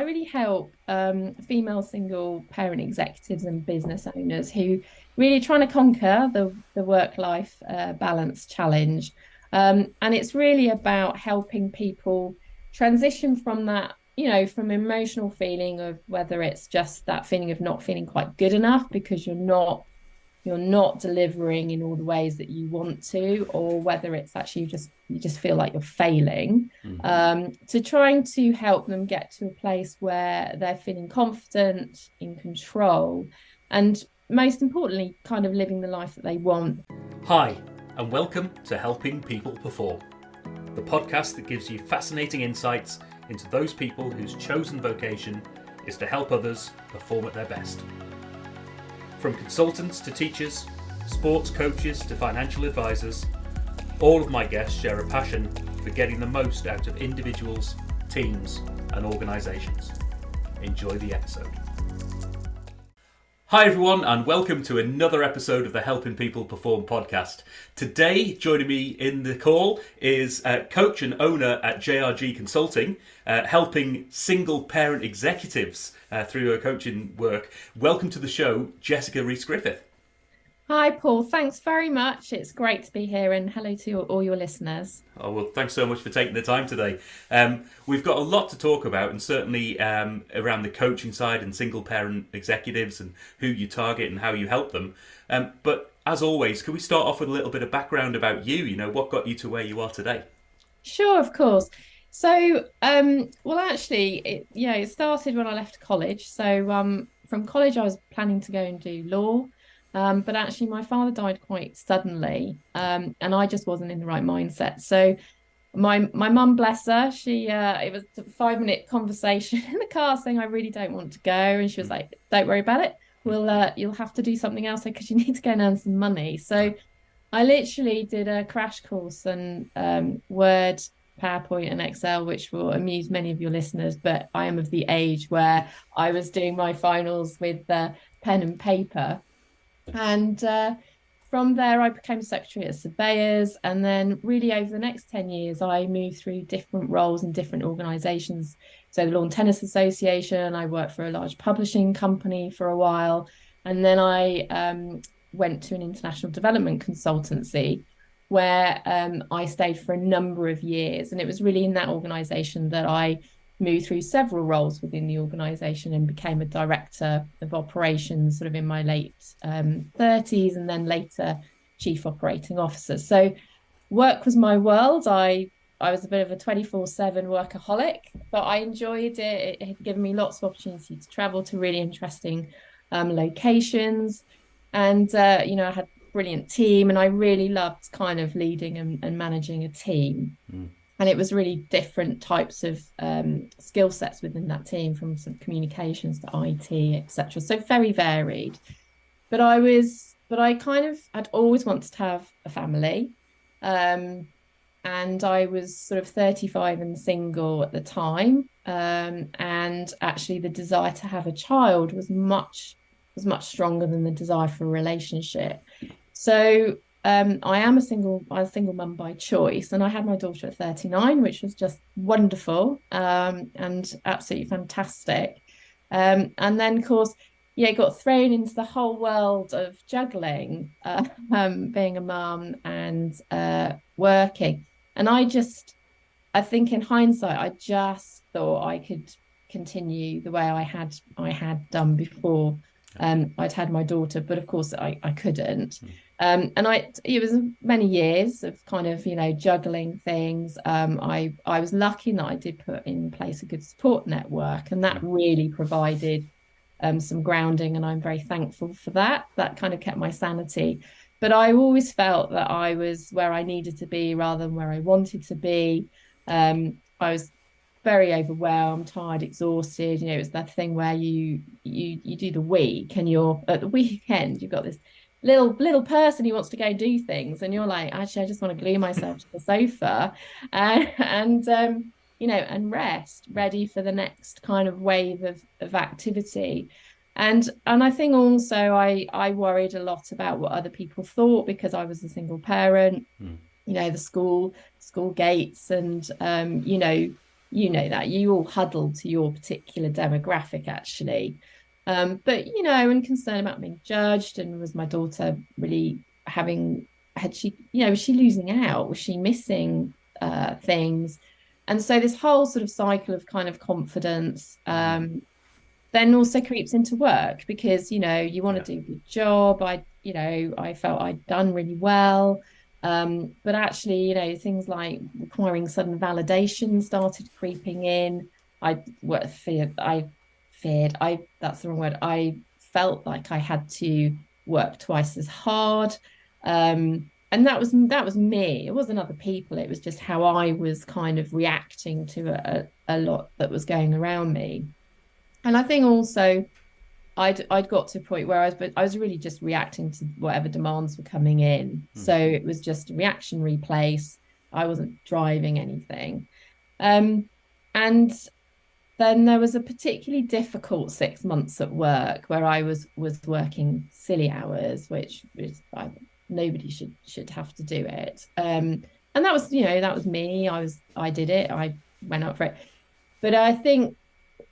really help female single parent executives and business owners who really trying to conquer the work-life balance challenge. And it's really about helping people transition from that, from emotional feeling of whether it's just that feeling of not feeling quite good enough because you're not delivering in all the ways that you want to, or whether it's actually you just feel like you're failing, to trying to help them get to a place where they're feeling confident, in control, and most importantly, kind of living the life that they want. Hi, and welcome to Helping People Perform, the podcast that gives you fascinating insights into those people whose chosen vocation is to help others perform at their best. From consultants to teachers, sports coaches to financial advisors, all of my guests share a passion for getting the most out of individuals, teams, and organisations. Enjoy the episode. Hi everyone, and welcome to another episode of the Helping People Perform podcast. Today, joining me in the call is coach and owner at JRG Consulting, helping single parent executives through her coaching work. Welcome to the show, Jessica Rhys-Griffith. Hi, Paul. Thanks very much. It's great to be here, and hello to all your listeners. Oh, well, thanks so much for taking the time today. We've got a lot to talk about, and certainly around the coaching side and single parent executives and who you target and how you help them. But as always, can we start off with a little bit of background about you? You know, what got you to where you are today? Sure, of course. So, well, actually, it started when I left college. So, from college, I was planning to go and do law. But actually, my father died quite suddenly, and I just wasn't in the right mindset. So, my mum, bless her, it was a 5-minute conversation in the car saying, "I really don't want to go," and she was like, "Don't worry about it. You'll have to do something else because you need to go and earn some money." So, I literally did a crash course on Word, PowerPoint, and Excel, which will amuse many of your listeners. But I am of the age where I was doing my finals with pen and paper. And from there, I became secretary at Surveyors. And then really over the next 10 years, I moved through different roles in different organisations. So the Lawn Tennis Association, I worked for a large publishing company for a while. And then I went to an international development consultancy where I stayed for a number of years. And it was really in that organisation that I moved through several roles within the organisation and became a director of operations sort of in my late 30s, and then later chief operating officer. So work was my world. I was a bit of a 24/7 workaholic, but I enjoyed it. It had given me lots of opportunity to travel to really interesting locations. And, I had a brilliant team, and I really loved kind of leading and managing a team. And it was really different types of skill sets within that team, from some communications to IT, etc. So very varied. But I kind of had always wanted to have a family. And I was sort of 35 and single at the time. And actually the desire to have a child was much stronger than the desire for a relationship. So I am a single mum by choice, and I had my daughter at 39, which was just wonderful, and absolutely fantastic. And then, of course, got thrown into the whole world of juggling, being a mum and working. And I think in hindsight, I just thought I could continue the way I had done before. I'd had my daughter, but of course I couldn't. And it was many years of kind of, juggling things. I was lucky that I did put in place a good support network, and that really provided some grounding, and I'm very thankful for that. That kind of kept my sanity. But I always felt that I was where I needed to be rather than where I wanted to be. I was very overwhelmed, tired, exhausted. It was that thing where you do the week, and you're at the weekend, you've got this little person who wants to go do things, and you're like, actually, I just want to glue myself to the sofa and rest, ready for the next kind of wave of activity. And I think also I worried a lot about what other people thought, because I was a single parent. The school gates, and you know that you all huddle to your particular demographic actually. But and concerned about being judged, and was my daughter really had she, was she losing out? Was she missing things? And so this whole sort of cycle of kind of confidence then also creeps into work, because you want to do a good job. I felt I'd done really well, but actually things like requiring sudden validation started creeping in. I that's the wrong word. I felt like I had to work twice as hard, and that was me. It wasn't other people. It was just how I was kind of reacting to a lot that was going around me. And I think also I'd got to a point where I was really just reacting to whatever demands were coming in. So it was just a reactionary place. I wasn't driving anything. And then there was a particularly difficult 6 months at work where I was working silly hours, which nobody should have to do it. And that was me. I did it. I went up for it. But I think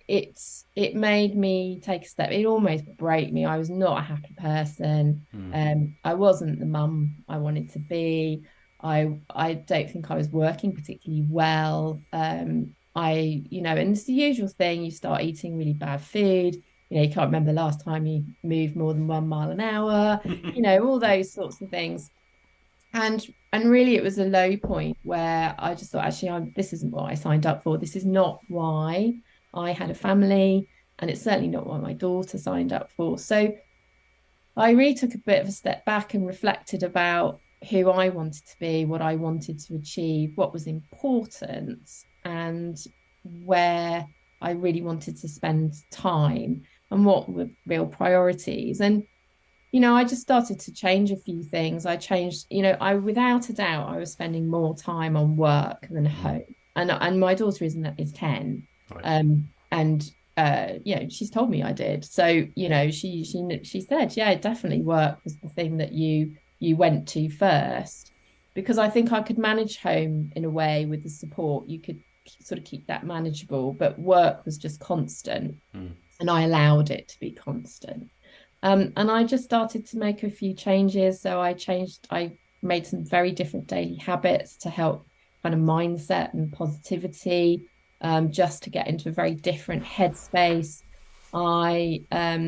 it made me take a step. It almost broke me. I was not a happy person. I wasn't the mum I wanted to be. I don't think I was working particularly well. And it's the usual thing. You start eating really bad food. You can't remember the last time you moved more than 1 mile an hour. All those sorts of things. And really, it was a low point where I just thought, actually, this isn't what I signed up for. This is not why I had a family, and it's certainly not what my daughter signed up for. So I really took a bit of a step back and reflected about who I wanted to be, what I wanted to achieve, what was important, and where I really wanted to spend time, and what were real priorities. And I just started to change a few things. I changed, without a doubt, I was spending more time on work than home. And my daughter is 10. Right. And she's told me I did. So, she said, yeah, definitely work was the thing that you went to first, because I think I could manage home in a way with the support. You could sort of keep that manageable, but work was just constant, and I allowed it to be constant. And I just started to make a few changes. So I made some very different daily habits to help kind of mindset and positivity, just to get into a very different headspace. I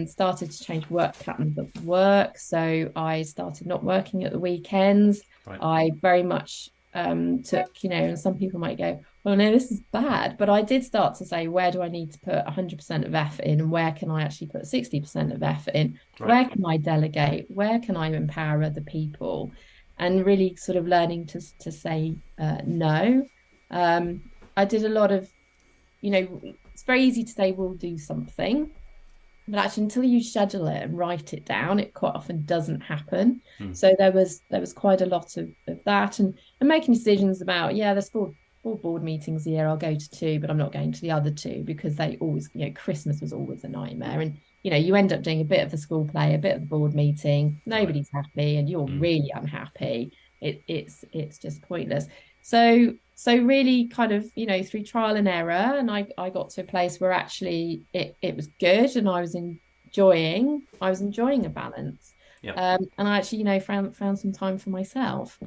started to change work patterns at work. So I started not working at the weekends. Right. I very much took, and some people might go, well, no, this is bad. But I did start to say, where do I need to put 100% of effort in? And where can I actually put 60% of effort in? Right. Where can I delegate? Where can I empower other people? And really sort of learning to say no. I did a lot of, it's very easy to say we'll do something, but actually until you schedule it and write it down, it quite often doesn't happen. So there was quite a lot of that, and making decisions about, there's four board meetings a year. I'll go to 2, but I'm not going to the other 2, because they always, Christmas was always a nightmare. And, you end up doing a bit of the school play, a bit of the board meeting, nobody's happy, and you're really unhappy. It's just pointless. So really kind of, through trial and error, and I got to a place where actually it was good, and I was enjoying a balance. Yep. And I actually, found some time for myself.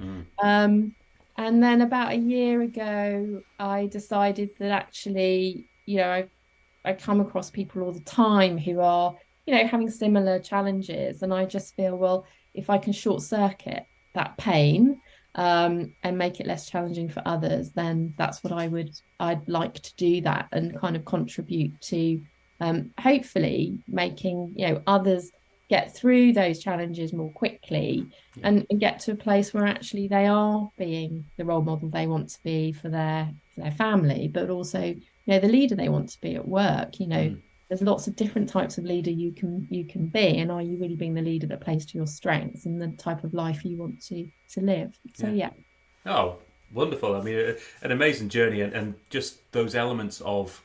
And then about a year ago, I decided that actually, I come across people all the time who are, having similar challenges. And I just feel, well, if I can short circuit that pain, and make it less challenging for others, then that's what I'd like to do that, and kind of contribute to hopefully making, others get through those challenges more quickly, and get to a place where actually they are being the role model they want to be for their family, but also, the leader they want to be at work. There's lots of different types of leader you can be, and are you really being the leader that plays to your strengths and the type of life you want to live? So yeah. Oh, wonderful. I mean, an amazing journey, and just those elements of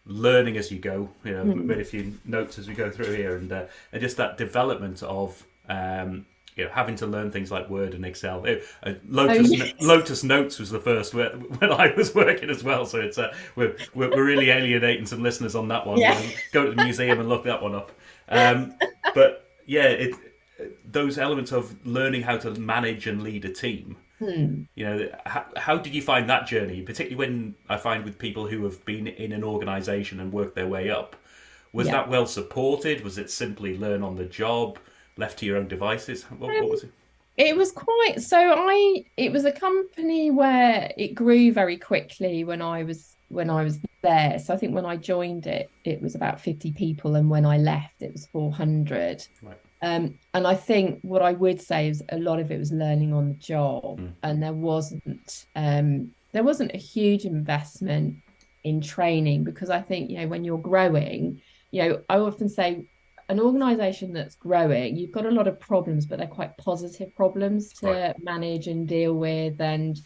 learning as you go. Made a few notes as we go through here, and just that development of having to learn things like Word and Excel. Oh, yes. Lotus Notes was the first when I was working as well. So it's we're really alienating some listeners on that one. Yeah. Go to the museum and look that one up. But yeah, those elements of learning how to manage and lead a team. How did you find that journey? Particularly when I find with people who have been in an organisation and worked their way up. Was that well supported? Was it simply learn on the job, left to your own devices? What was it? It was quite it was a company where it grew very quickly when I was there. So I think when I joined it was about 50 people, and when I left it was 400. Right. And I think what I would say is a lot of it was learning on the job, and there wasn't a huge investment in training, because I think, when you're growing, I often say an organization that's growing, you've got a lot of problems, but they're quite positive problems to manage and deal with. And,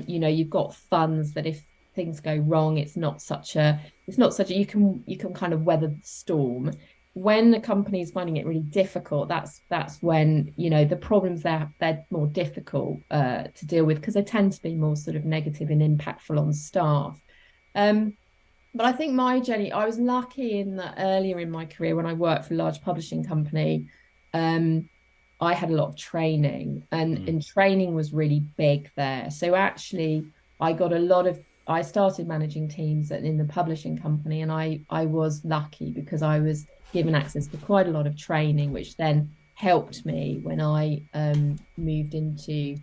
you've got funds that if things go wrong, it's not such a, you can kind of weather the storm. When the company is finding it really difficult, that's when, the problems they're more difficult to deal with, because they tend to be more sort of negative and impactful on staff. But I think my journey, I was lucky in that earlier in my career when I worked for a large publishing company, I had a lot of training, and training was really big there. So actually, I started managing teams in the publishing company, and I was lucky because I was given access to quite a lot of training, which then helped me when I moved into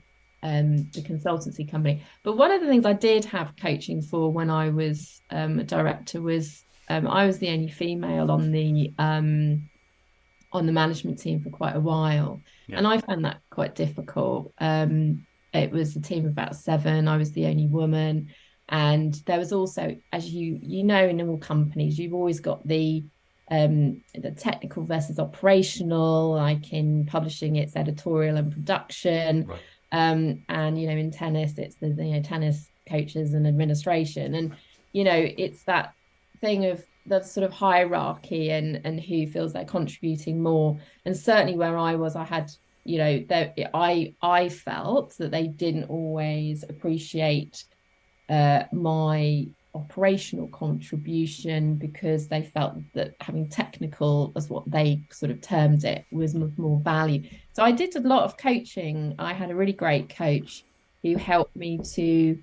the consultancy company. But one of the things I did have coaching for when I was a director was I was the only female on the management team for quite a while, and I found that quite difficult. It was a team of about 7. I was the only woman, and there was also, as you know, in all companies, you've always got the technical versus operational. Like in publishing, it's editorial and production. Right. And in tennis it's the tennis coaches and administration, and it's that thing of the sort of hierarchy and who feels they're contributing more. And certainly where I was, I had I felt that they didn't always appreciate my operational contribution, because they felt that having technical, as what they sort of termed it, was more value. So I did a lot of coaching. I had a really great coach who helped me to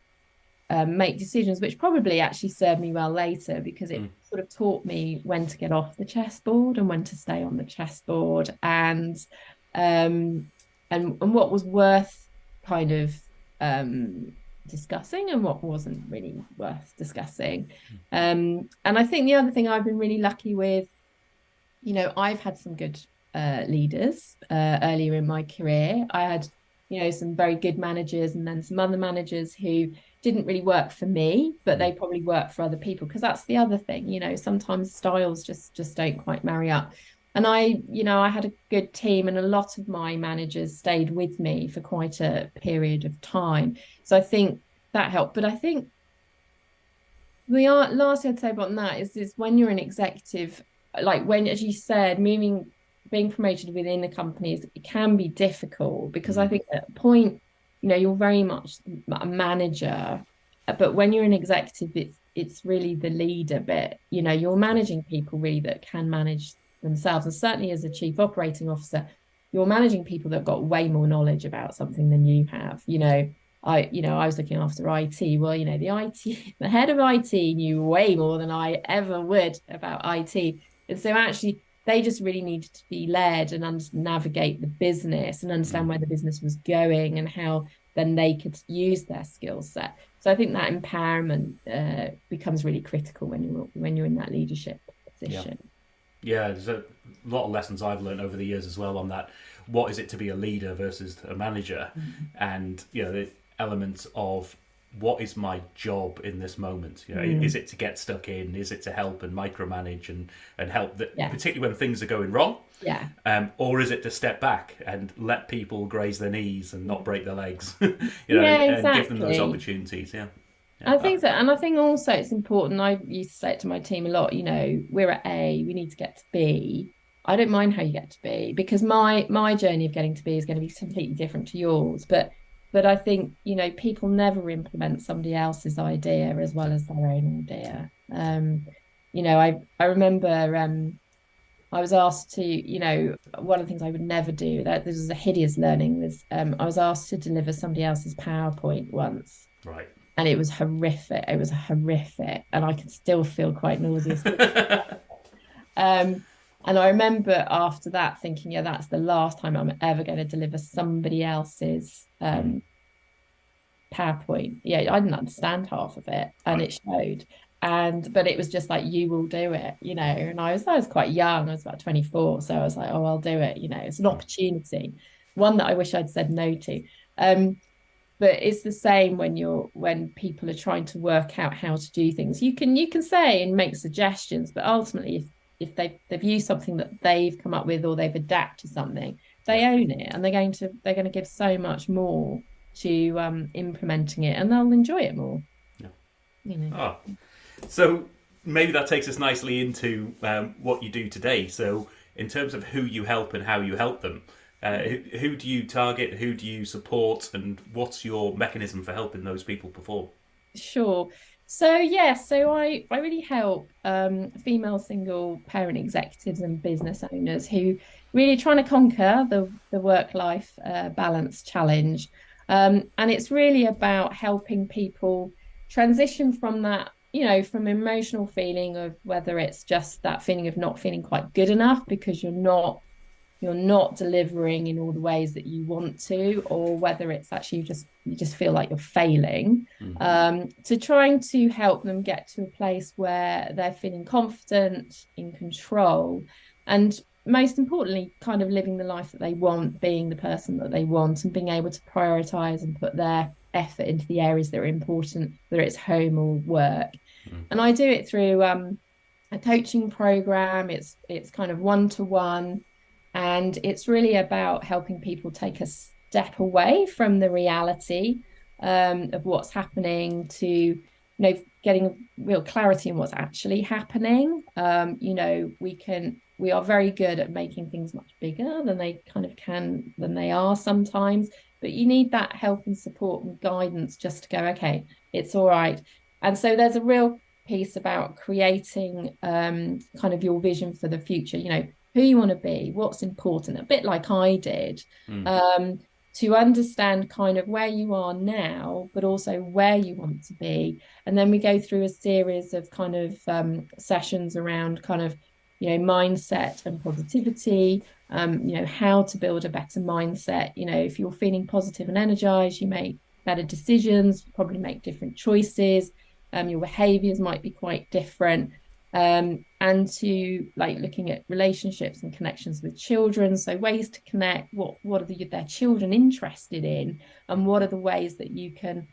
make decisions, which probably actually served me well later, because it sort of taught me when to get off the chessboard and when to stay on the chessboard, and what was worth kind of discussing and what wasn't really worth discussing. And I think the other thing I've been really lucky with, I've had some good leaders earlier in my career. I had some very good managers, and then some other managers who didn't really work for me, but they probably work for other people, because that's the other thing, sometimes styles just don't quite marry up. And I had a good team, and a lot of my managers stayed with me for quite a period of time. So I think that helped. But I think the last thing I'd say about that is when you're an executive, like when, as you said, being promoted within the companies, it can be difficult, because I think at a point, you're very much a manager, but when you're an executive, it's really the leader bit. You're managing people really that can manage themselves. And certainly as a chief operating officer, you're managing people that have got way more knowledge about something than you have. I was looking after IT. Well, the head of IT knew way more than I ever would about IT. And so actually they just really needed to be led and navigate the business and understand where the business was going and how then they could use their skill set. So I think that empowerment becomes really critical when you're in that leadership position. Yeah, there's a lot of lessons I've learned over the years as well on that. What is it to be a leader versus a manager? And the elements of what is my job in this moment? Is it to get stuck in? Is it to help and micromanage and help that, particularly when things are going wrong? Yeah. Or is it to step back and let people graze their knees and not break their legs? Exactly. And give them those opportunities. Yeah. I think so. And I think also it's important. I used to say it to my team a lot, we're at A, we need to get to B. I don't mind how you get to be, because my journey of getting to be is going to be completely different to yours. But I think, people never implement somebody else's idea as well as their own idea. I remember I was asked to, one of the things I would never do, that this was a hideous learning, was I was asked to deliver somebody else's PowerPoint once. Right. And it was horrific. It was horrific. And I can still feel quite nauseous. And I remember after that thinking, yeah, that's the last time I'm ever going to deliver somebody else's PowerPoint. Yeah, I didn't understand half of it, and it showed. But it was just like, you will do it, And I was quite young. I was about 24, so I was like, oh, I'll do it. It's an opportunity, one that I wish I'd said no to. But it's the same when people are trying to work out how to do things. You can say and make suggestions, but ultimately, if they've used something that they've come up with, or they've adapted something, they own it, and they're going to give so much more to implementing it, and they'll enjoy it more. Oh, so maybe that takes us nicely into what you do today. So in terms of who you help and how you help them, who do you target, who do you support, and what's your mechanism for helping those people perform? Sure. So I really help female single parent executives and business owners who really trying to conquer the work-life balance challenge. And it's really about helping people transition from that, from emotional feeling of whether it's just that feeling of not feeling quite good enough because you're not delivering in all the ways that you want to, or whether it's actually you just feel like you're failing, to trying to help them get to a place where they're feeling confident, in control, and most importantly, kind of living the life that they want, being the person that they want, and being able to prioritize and put their effort into the areas that are important, whether it's home or work. And I do it through a coaching program. It's kind of one-to-one. And it's really about helping people take a step away from the reality of what's happening to, getting real clarity in what's actually happening. We are very good at making things much bigger than they are sometimes. But you need that help and support and guidance just to go, okay, it's all right. And so there's a real piece about creating kind of your vision for the future, who you want to be, what's important, a bit like I did, to understand kind of where you are now, but also where you want to be. And then we go through a series of kind of sessions around kind of, mindset and positivity, how to build a better mindset. If you're feeling positive and energized, you make better decisions, probably make different choices. Your behaviors might be quite different. And to looking at relationships and connections with children, so ways to connect, what are their children interested in, and what are the ways that you can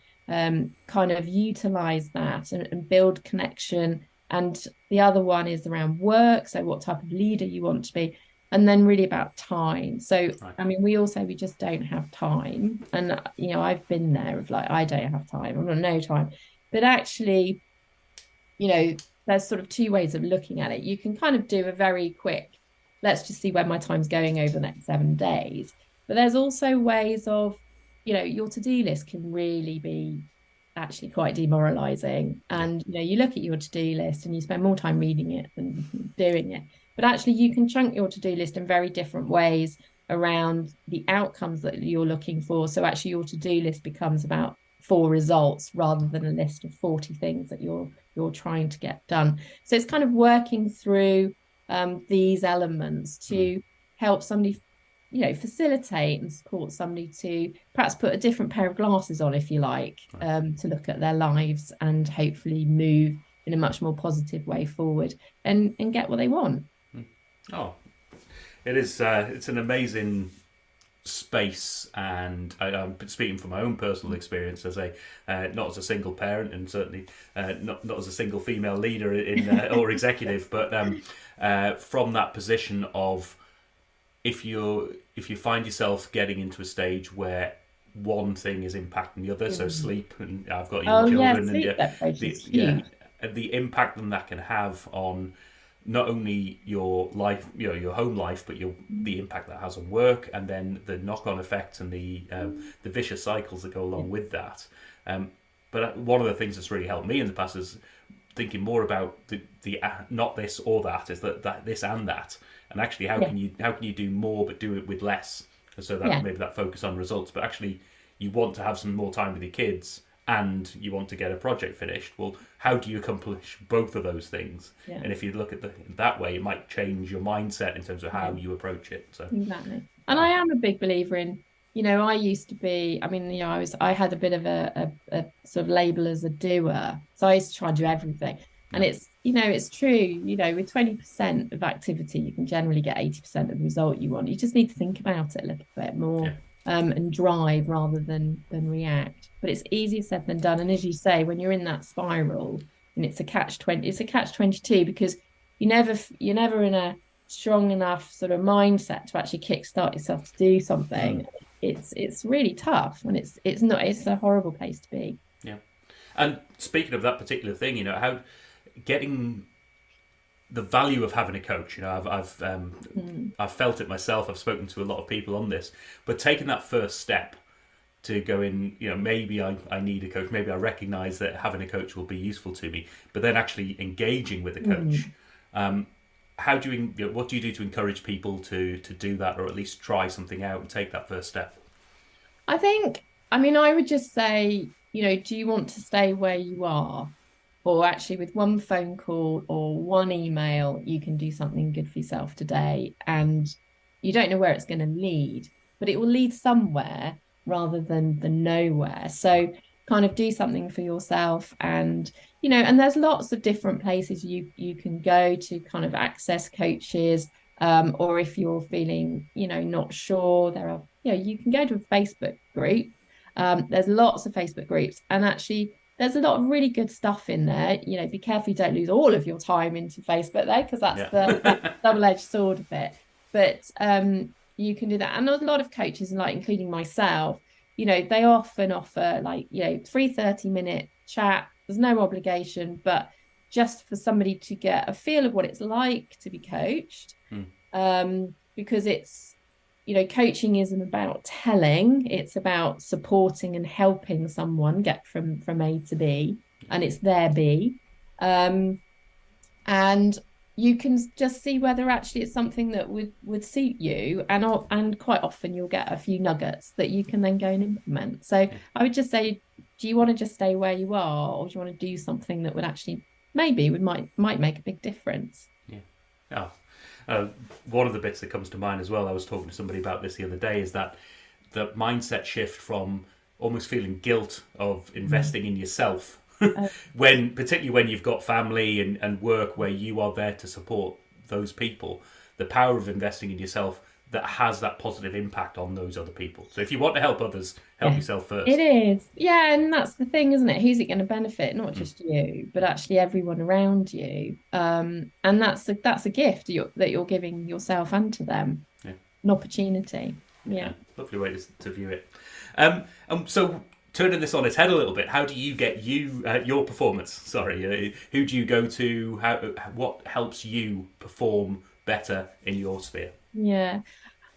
kind of utilize that and build connection. And the other one is around work, so what type of leader you want to be, and then really about time. So right. I mean, we all say we just don't have time, and I've been there of I don't have time, I've got no time, but actually there's sort of two ways of looking at it. You can kind of do a very quick, let's just see where my time's going over the next 7 days. But there's also ways of, your to-do list can really be actually quite demoralizing. And, you look at your to-do list and you spend more time reading it than doing it. But actually you can chunk your to-do list in very different ways around the outcomes that you're looking for. So actually your to-do list becomes about 4 results rather than a list of 40 things that you're trying to get done. So it's kind of working through these elements to help somebody, facilitate and support somebody to perhaps put a different pair of glasses on, if you like, to look at their lives and hopefully move in a much more positive way forward and get what they want. Oh, it is. It's an amazing space, and I'm speaking from my own personal experience as not as a single parent, and certainly not as a single female leader in or executive, but from that position of if you find yourself getting into a stage where one thing is impacting the other, so sleep, and I've got young children, sleep and the impact that can have on not only your life, your home life, but the impact that has on work, and then the knock-on effects and the vicious cycles that go along with that. But one of the things that's really helped me in the past is thinking more about the not this or that, is that this and that, and actually how can you do more but do it with less, so that maybe that focus on results, but actually you want to have some more time with your kids and you want to get a project finished. Well, how do you accomplish both of those things? And if you look at that way, it might change your mindset in terms of how you approach it. So exactly. And I am a big believer in, I used to be, I had a bit of a sort of label as a doer. So I used to try and do everything. And it's true, with 20% of activity, you can generally get 80% of the result you want. You just need to think about it a little bit more. And drive rather than react. But it's easier said than done. And as you say, when you're in that spiral, and it's a catch-22, because you're never in a strong enough sort of mindset to actually kickstart yourself to do something. It's really tough, and it's a horrible place to be. Yeah. And speaking of that particular thing, how getting the value of having a coach, I've felt it myself. I've spoken to a lot of people on this, but taking that first step to go in, maybe I need a coach. Maybe I recognise that having a coach will be useful to me, but then actually engaging with a coach. How do you, what do you do to encourage people to do that, or at least try something out and take that first step? I would just say, do you want to stay where you are? Or actually, with one phone call or one email, you can do something good for yourself today. And you don't know where it's going to lead, but it will lead somewhere rather than nowhere. So kind of do something for yourself. And, and there's lots of different places you can go to kind of access coaches. Or if you're feeling, not sure, there are, you can go to a Facebook group. There's lots of Facebook groups, and actually, there's a lot of really good stuff in there. Be careful you don't lose all of your time into Facebook there, because that's the double-edged sword of it. But you can do that. And there's a lot of coaches, including myself, they often offer free 30-minute chat. There's no obligation, but just for somebody to get a feel of what it's like to be coached. Because it's, coaching isn't about telling, it's about supporting and helping someone get from A to B, and it's their B. And you can just see whether actually it's something that would suit you, and quite often you'll get a few nuggets that you can then go and implement. So I would just say, do you want to just stay where you are, or do you want to do something that would actually might make a big difference? One of the bits that comes to mind as well, I was talking to somebody about this the other day, is that the mindset shift from almost feeling guilt of investing in yourself, particularly when you've got family and work where you are there to support those people, the power of investing in yourself that has that positive impact on those other people. So if you want to help others, help yourself first. It is. Yeah, and that's the thing, isn't it? Who's it going to benefit? Not just you, but actually everyone around you. And that's a gift that you're giving yourself and to them. Yeah. An opportunity. Yeah. Lovely way to view it. So turning this on its head a little bit, how do you get your performance? Sorry, who do you go to? What helps you perform better in your sphere? Yeah.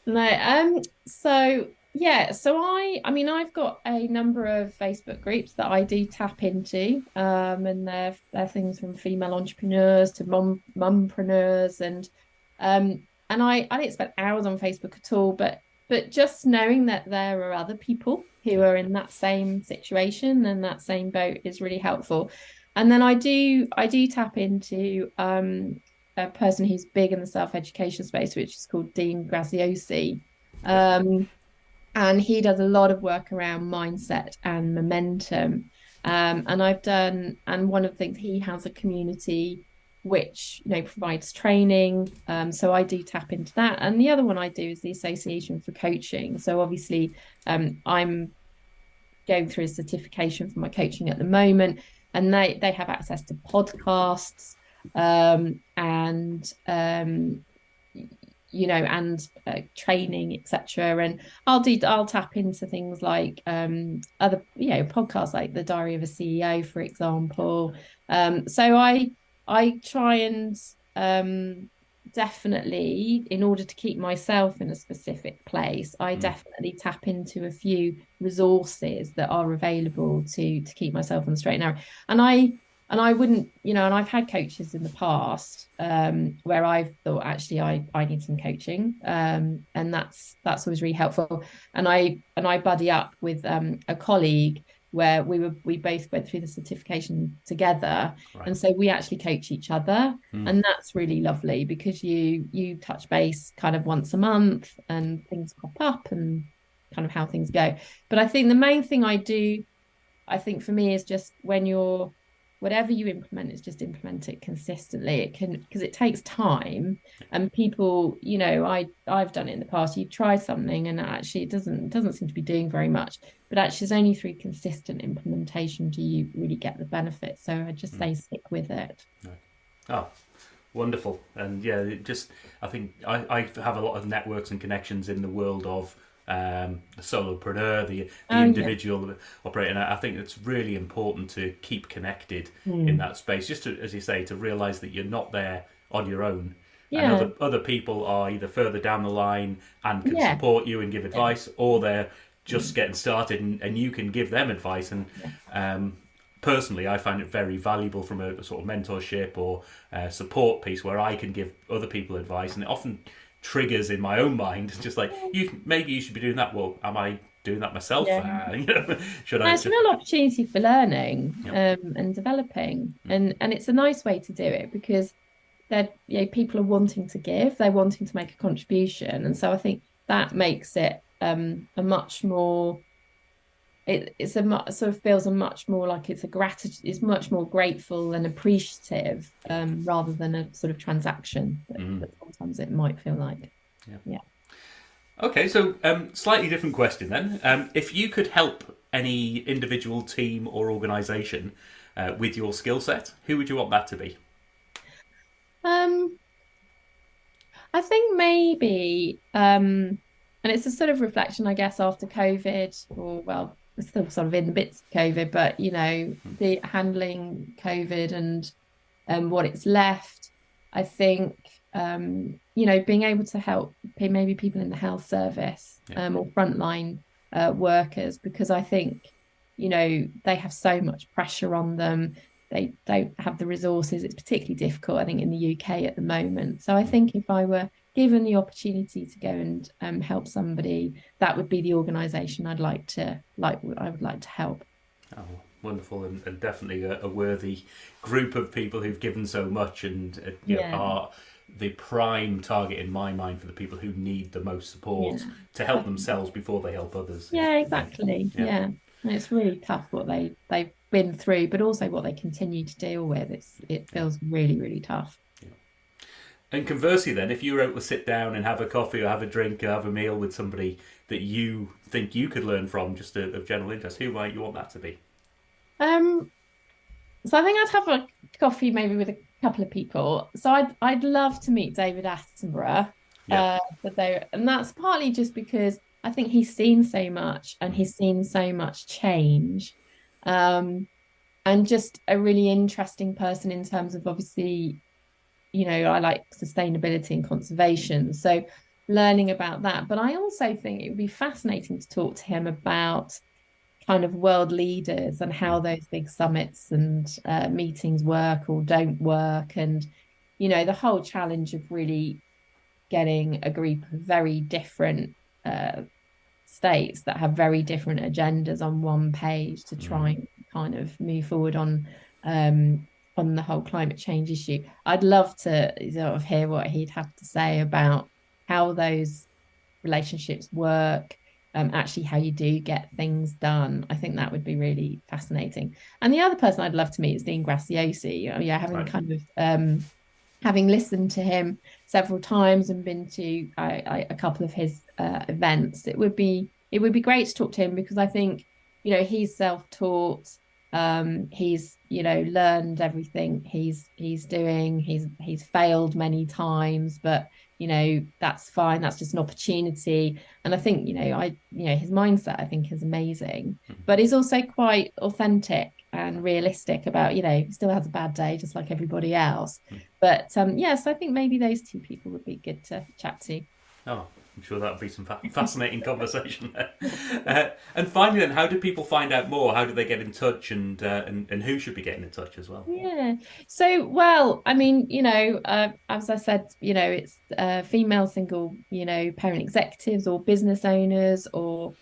No, so I've got a number of Facebook groups that I do tap into, and they're things from female entrepreneurs to mumpreneurs, and I didn't spend hours on Facebook at all, but just knowing that there are other people who are in that same situation and that same boat is really helpful. And then I do tap into a person who's big in the self-education space, which is called Dean Graziosi. And he does a lot of work around mindset and momentum. And one of the things, he has a community which provides training. So I do tap into that. And the other one I do is the Association for Coaching. So obviously I'm going through a certification for my coaching at the moment, and they have access to podcasts, and training, etc. And I'll tap into things like other podcasts like the Diary of a CEO, for example. So I try and definitely, in order to keep myself in a specific place, I definitely tap into a few resources that are available to keep myself on the straight and narrow. And I wouldn't, and I've had coaches in the past, where I've thought actually I need some coaching, and that's always really helpful. And I buddy up with a colleague where we both went through the certification together, Right. and so we actually coach each other, and that's really lovely because you touch base kind of once a month, and things crop up and kind of how things go. But I think the main thing I think for me is just when you're whatever you implement is just implement it consistently. It can, because it takes time, and people, I've done it in the past. You try something and actually it doesn't seem to be doing very much, but actually it's only through consistent implementation do you really get the benefit. So I just say stick with it. Right. Oh, wonderful. And yeah, I think I have a lot of networks and connections in the world of the solopreneur, the individual operator. And I think it's really important to keep connected in that space, just to, as you say, to realize that you're not there on your own. Yeah. And other people are either further down the line and can support you and give advice, or they're just getting started and you can give them advice. And personally, I find it very valuable from a sort of mentorship or support piece where I can give other people advice, and it often triggers in my own mind, just like, maybe you should be doing that. Well, am I doing that myself? Should I? It's a real opportunity for learning, and developing, and it's a nice way to do it because people are wanting to give, they're wanting to make a contribution, and so I think that makes it a much more. Sort of feels a much more like it's a gratitude. It's much more grateful and appreciative, rather than a sort of transaction that sometimes it might feel like. Yeah. Okay, so slightly different question then. If you could help any individual, team, or organisation with your skill set, who would you want that to be? I think maybe, and it's a sort of reflection, I guess, after COVID, or well, we're still sort of in the bits of COVID, but the handling COVID and what it's left. I think being able to help maybe people in the health service, or frontline workers, because I think they have so much pressure on them. They don't have the resources. It's particularly difficult, I think, in the UK at the moment. So I think if I were given the opportunity to go and help somebody, that would be the organisation I would like to help. Oh, wonderful, and definitely a worthy group of people who've given so much and are the prime target in my mind for the people who need the most support to help themselves before they help others. Yeah, exactly. Yeah. And it's really tough what they've been through, but also what they continue to deal with. It feels really, really tough. And conversely then, if you were able to sit down and have a coffee or have a drink or have a meal with somebody that you think you could learn from, just of general interest, who might you want that to be? So I think I'd have a coffee maybe with a couple of people. So I'd love to meet David Attenborough. And that's partly just because I think he's seen so much and he's seen so much change. And just a really interesting person in terms of, obviously, I like sustainability and conservation. So learning about that. But I also think it would be fascinating to talk to him about kind of world leaders and how those big summits and meetings work or don't work. And, the whole challenge of really getting a group of very different states that have very different agendas on one page to try and kind of move forward on the whole climate change issue. I'd love to sort of hear what he'd have to say about how those relationships work, actually how you do get things done. I think that would be really fascinating. And the other person I'd love to meet is Dean Graciosi. Having listened to him several times and been to a couple of his events, it would be great to talk to him, because I think he's self-taught. He's learned everything he's doing. He's failed many times, but that's fine. That's just an opportunity. And I think his mindset, I think, is amazing, but he's also quite authentic. and realistic about, still has a bad day just like everybody else. Mm. But yes, I think maybe those two people would be good to chat to. Oh, I'm sure that'll be some fascinating conversation there. And finally, then, how do people find out more? How do they get in touch, and who should be getting in touch as well? Yeah. So, well, I mean, as I said, it's female single, parent executives or business owners or,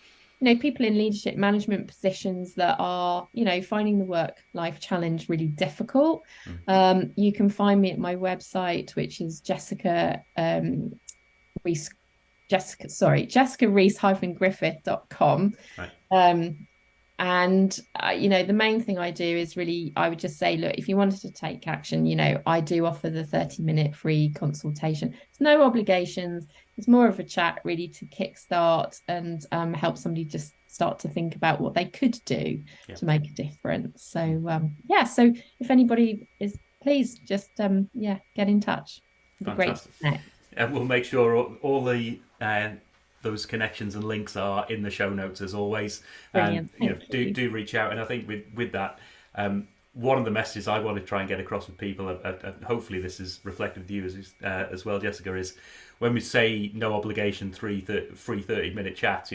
people in leadership management positions that are, finding the work-life challenge really difficult. You can find me at my website, which is Jessica Rhys-Griffith.com. Right. And the main thing I do is really, I would just say, look, if you wanted to take action, I do offer the 30-minute free consultation. It's no obligations. It's more of a chat really to kickstart and help somebody just start to think about what they could do to make a difference. So so if anybody is, please just get in touch. It'd be great to connect. And we'll make sure all the those connections and links are in the show notes as always. Brilliant. And do reach out. And I think with that, one of the messages I want to try and get across with people, and hopefully this is reflected with you as well, Jessica, is when we say no obligation free 30-minute chats,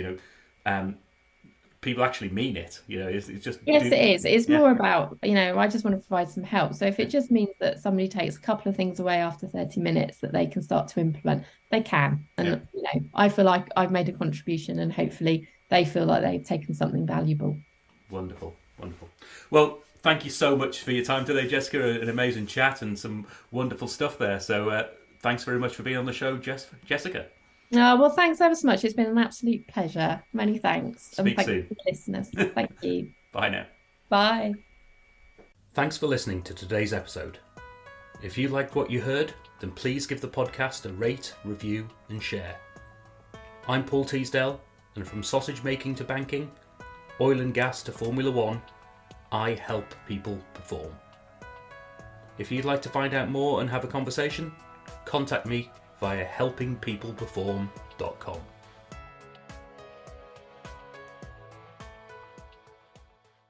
people actually mean it. It's just it is. It's more about, I just want to provide some help. So if it just means that somebody takes a couple of things away after 30 minutes that they can start to implement, they can. And I feel like I've made a contribution, and hopefully they feel like they've taken something valuable. Wonderful. Well, thank you so much for your time today, Jessica. An amazing chat and some wonderful stuff there. So thanks very much for being on the show, Jessica. Well, thanks ever so much. It's been an absolute pleasure. Many thanks. Speak and soon. To the listeners. Thank you. Bye now. Bye. Thanks for listening to today's episode. If you liked what you heard, then please give the podcast a rate, review and share. I'm Paul Teasdale, and from sausage making to banking, oil and gas to Formula One, I help people perform. If you'd like to find out more and have a conversation, contact me via helpingpeopleperform.com.